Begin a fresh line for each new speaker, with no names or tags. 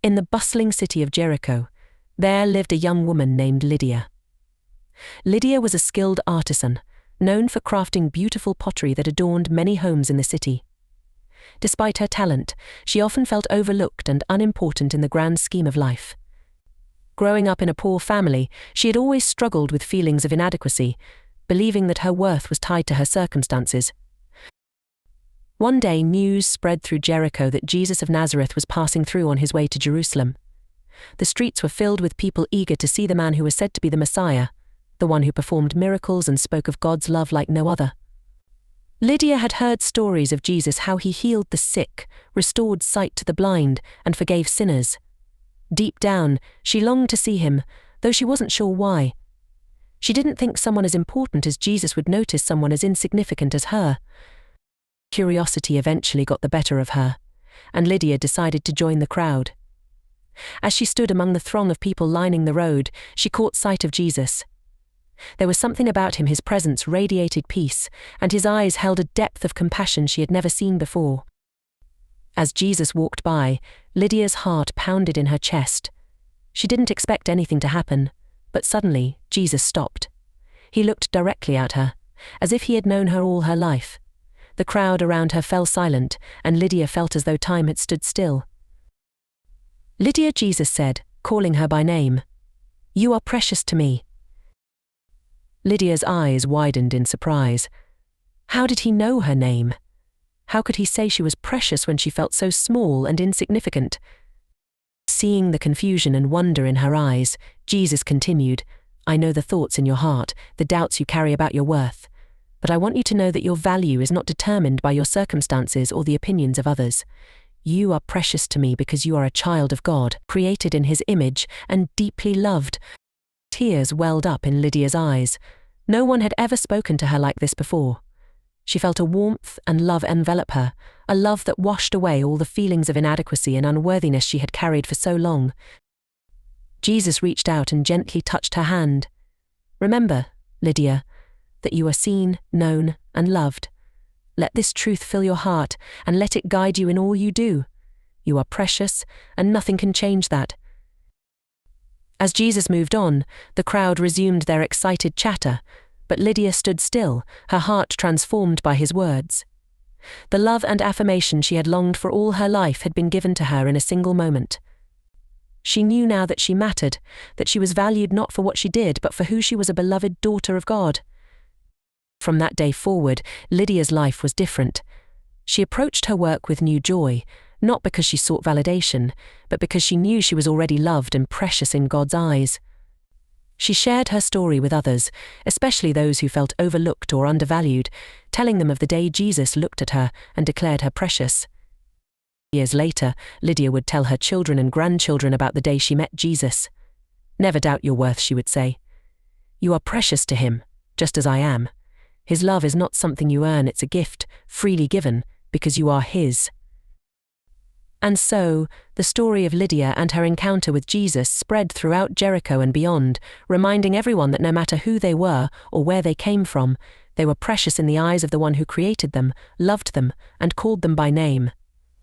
In the bustling city of Jericho, there lived a young woman named Lydia. Lydia was a skilled artisan, known for crafting beautiful pottery that adorned many homes in the city. Despite her talent, she often felt overlooked and unimportant in the grand scheme of life. Growing up in a poor family, she had always struggled with feelings of inadequacy, believing that her worth was tied to her circumstances. One day, news spread through Jericho that Jesus of Nazareth was passing through on his way to Jerusalem. The streets were filled with people eager to see the man who was said to be the Messiah, the one who performed miracles and spoke of God's love like no other. Lydia had heard stories of Jesus, how he healed the sick, restored sight to the blind, and forgave sinners. Deep down, she longed to see him, though she wasn't sure why. She didn't think someone as important as Jesus would notice someone as insignificant as her. Curiosity eventually got the better of her, and Lydia decided to join the crowd. As she stood among the throng of people lining the road, she caught sight of Jesus. There was something about him, his presence radiated peace, and his eyes held a depth of compassion she had never seen before. As Jesus walked by, Lydia's heart pounded in her chest. She didn't expect anything to happen, but suddenly Jesus stopped. He looked directly at her, as if he had known her all her life. The crowd around her fell silent, and Lydia felt as though time had stood still. "Lydia," Jesus said, calling her by name. "You are precious to me." Lydia's eyes widened in surprise. How did he know her name? How could he say she was precious when she felt so small and insignificant? Seeing the confusion and wonder in her eyes, Jesus continued, "I know the thoughts in your heart, the doubts you carry about your worth. But I want you to know that your value is not determined by your circumstances or the opinions of others. You are precious to me because you are a child of God, created in his image and deeply loved." Tears welled up in Lydia's eyes. No one had ever spoken to her like this before. She felt a warmth and love envelop her, a love that washed away all the feelings of inadequacy and unworthiness she had carried for so long. Jesus reached out and gently touched her hand. "Remember, Lydia, that you are seen, known, and loved. Let this truth fill your heart and let it guide you in all you do. You are precious, and nothing can change that." As Jesus moved on, the crowd resumed their excited chatter, but Lydia stood still, her heart transformed by his words. The love and affirmation she had longed for all her life had been given to her in a single moment. She knew now that she mattered, that she was valued not for what she did, but for who she was, a beloved daughter of God. From that day forward, Lydia's life was different. She approached her work with new joy, not because she sought validation, but because she knew she was already loved and precious in God's eyes. She shared her story with others, especially those who felt overlooked or undervalued, telling them of the day Jesus looked at her and declared her precious. Years later, Lydia would tell her children and grandchildren about the day she met Jesus. "Never doubt your worth," she would say. "You are precious to him, just as I am. His love is not something you earn, it's a gift, freely given, because you are his." And so, the story of Lydia and her encounter with Jesus spread throughout Jericho and beyond, reminding everyone that no matter who they were or where they came from, they were precious in the eyes of the one who created them, loved them, and called them by name.